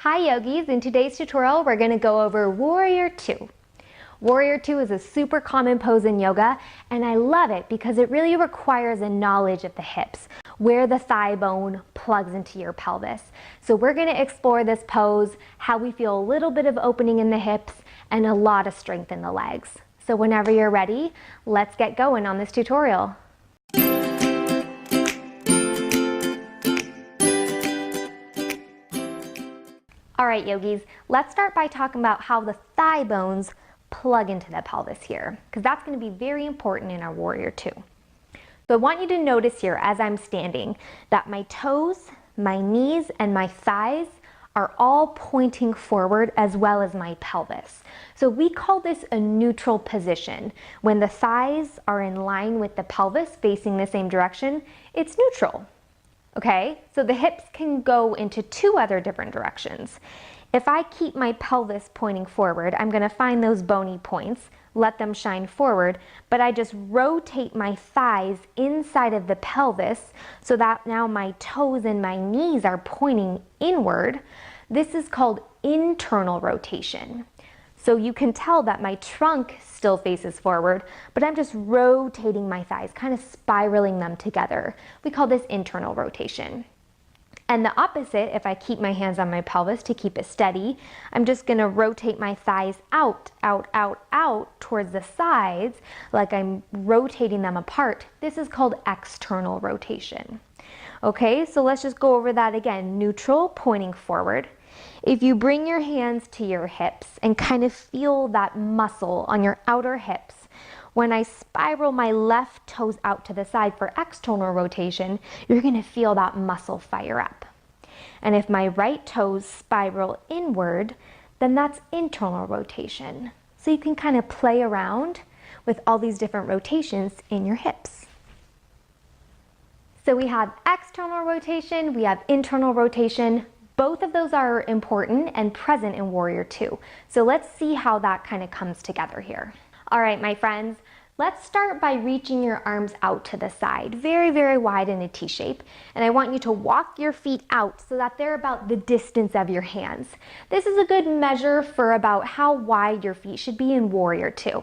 Hi yogis, in today's tutorial we're going to go over Warrior 2. Warrior 2 is a super common pose in yoga and I love it because it really requires a knowledge of the hips, where the thigh bone plugs into your pelvis. So we're going to explore this pose, how we feel a little bit of opening in the hips and a lot of strength in the legs. So whenever you're ready, let's get going on this tutorial. Alright yogis, let's start by talking about how the thigh bones plug into the pelvis here, because that's going to be very important in our Warrior 2. So I want you to notice here as I'm standing that my toes, my knees, and my thighs are all pointing forward as well as my pelvis. So we call this a neutral position. When the thighs are in line with the pelvis facing the same direction, it's neutral. Okay, so the hips can go into two other different directions. If I keep my pelvis pointing forward, I'm going to find those bony points, let them shine forward, but I just rotate my thighs inside of the pelvis so that now my toes and my knees are pointing inward. This is called internal rotation. So you can tell that my trunk still faces forward, but I'm just rotating my thighs, kind of spiraling them together. We call this internal rotation. And the opposite, if I keep my hands on my pelvis to keep it steady, I'm just gonna rotate my thighs out towards the sides, like I'm rotating them apart. This is called external rotation. Okay, so let's just go over that again. Neutral, pointing forward. If you bring your hands to your hips and kind of feel that muscle on your outer hips, when I spiral my left toes out to the side for external rotation, you're going to feel that muscle fire up. And if my right toes spiral inward, then that's internal rotation. So you can kind of play around with all these different rotations in your hips. So we have external rotation, we have internal rotation. Both of those are important and present in Warrior 2. So let's see how that kind of comes together here. All right, my friends, let's start by reaching your arms out to the side, very, very wide in a T shape. And I want you to walk your feet out so that they're about the distance of your hands. This is a good measure for about how wide your feet should be in Warrior 2.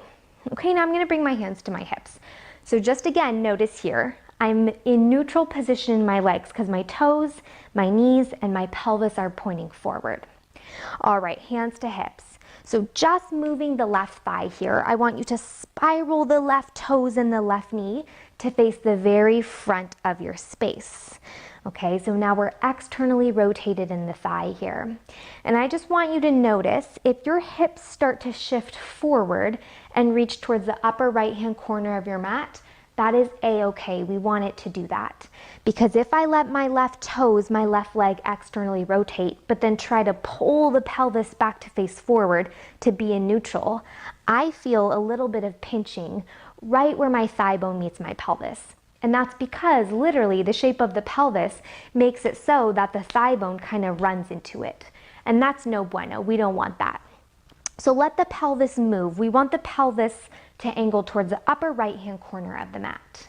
Okay, now I'm gonna bring my hands to my hips. So just again, notice here, I'm in neutral position in my legs because my toes, my knees, and my pelvis are pointing forward. All right, hands to hips. So just moving the left thigh here, I want you to spiral the left toes and the left knee to face the very front of your space. Okay, so now we're externally rotated in the thigh here. And I just want you to notice if your hips start to shift forward and reach towards the upper right-hand corner of your mat, that is a-okay. We want it to do that. Because if I let my left toes, my left leg externally rotate, but then try to pull the pelvis back to face forward to be in neutral, I feel a little bit of pinching right where my thigh bone meets my pelvis. And that's because literally the shape of the pelvis makes it so that the thigh bone kind of runs into it. And that's no bueno. We don't want that. So let the pelvis move. We want the pelvis to angle towards the upper right-hand corner of the mat.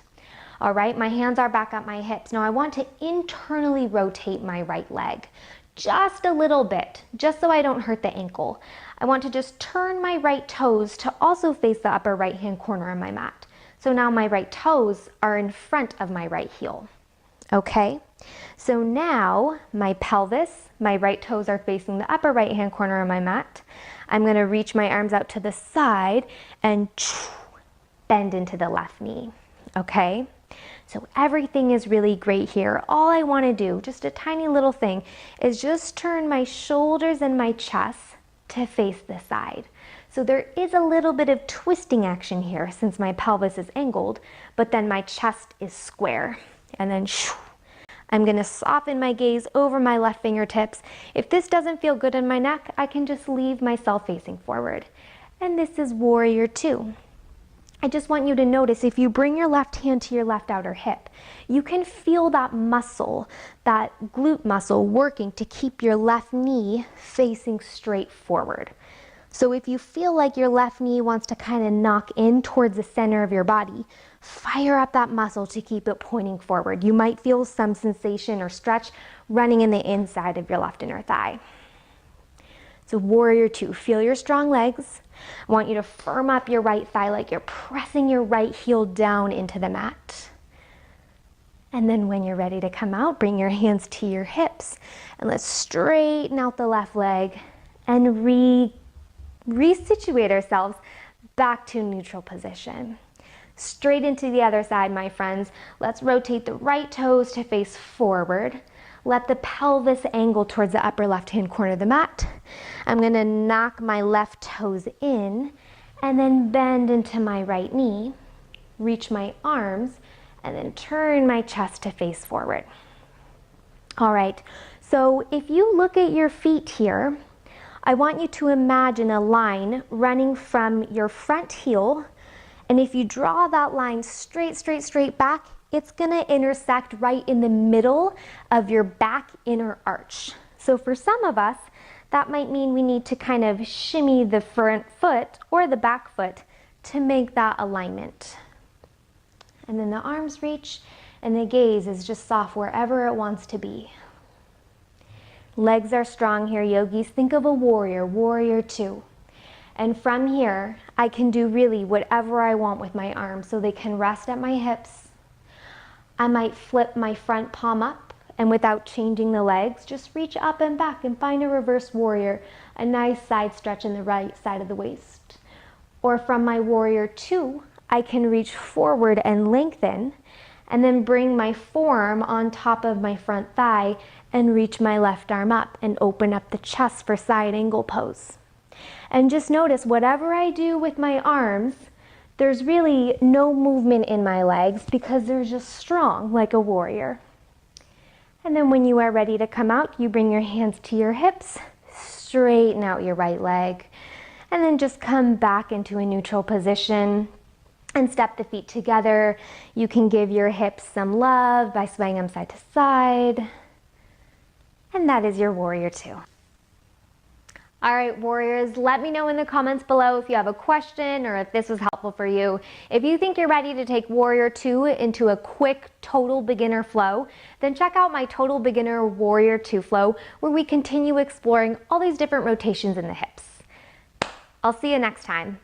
All right, my hands are back at my hips. Now I want to internally rotate my right leg just a little bit, just so I don't hurt the ankle. I want to just turn my right toes to also face the upper right-hand corner of my mat. So now my right toes are in front of my right heel. Okay, so now my pelvis, my right toes are facing the upper right-hand corner of my mat. I'm going to reach my arms out to the side and bend into the left knee. Okay, so everything is really great here. All I want to do, just a tiny little thing, is just turn my shoulders and my chest to face the side. So there is a little bit of twisting action here since my pelvis is angled, but then my chest is square. And then I'm going to soften my gaze over my left fingertips. If this doesn't feel good in my neck, I can just leave myself facing forward. And this is Warrior 2. I just want you to notice if you bring your left hand to your left outer hip, you can feel that muscle, that glute muscle working to keep your left knee facing straight forward. So if you feel like your left knee wants to kind of knock in towards the center of your body, fire up that muscle to keep it pointing forward. You might feel some sensation or stretch running in the inside of your left inner thigh. So warrior two, feel your strong legs. I want you to firm up your right thigh like you're pressing your right heel down into the mat. And then when you're ready to come out, bring your hands to your hips and let's straighten out the left leg and resituate ourselves back to neutral position. Straight into the other side, my friends. Let's rotate the right toes to face forward. Let the pelvis angle towards the upper left-hand corner of the mat. I'm gonna knock my left toes in and then bend into my right knee, reach my arms, and then turn my chest to face forward. All right, so if you look at your feet here, I want you to imagine a line running from your front heel, and if you draw that line straight back, it's gonna intersect right in the middle of your back inner arch. So for some of us, that might mean we need to kind of shimmy the front foot or the back foot to make that alignment. And then the arms reach and the gaze is just soft wherever it wants to be. Legs are strong here, yogis. Think of a warrior, warrior two. And from here, I can do really whatever I want with my arms, so they can rest at my hips. I might flip my front palm up, and without changing the legs, just reach up and back and find a reverse warrior, a nice side stretch in the right side of the waist. Or from my warrior two, I can reach forward and lengthen, and then bring my forearm on top of my front thigh and reach my left arm up and open up the chest for side angle pose. And just notice, whatever I do with my arms, there's really no movement in my legs because they're just strong like a warrior. And then when you are ready to come out, you bring your hands to your hips, straighten out your right leg, and then just come back into a neutral position and step the feet together. You can give your hips some love by swaying them side to side. And that is your warrior two. All right, warriors, let me know in the comments below if you have a question or if this was helpful for you. If you think you're ready to take warrior two into a quick total beginner flow, then check out my total beginner warrior two flow, where we continue exploring all these different rotations in the hips. I'll see you next time.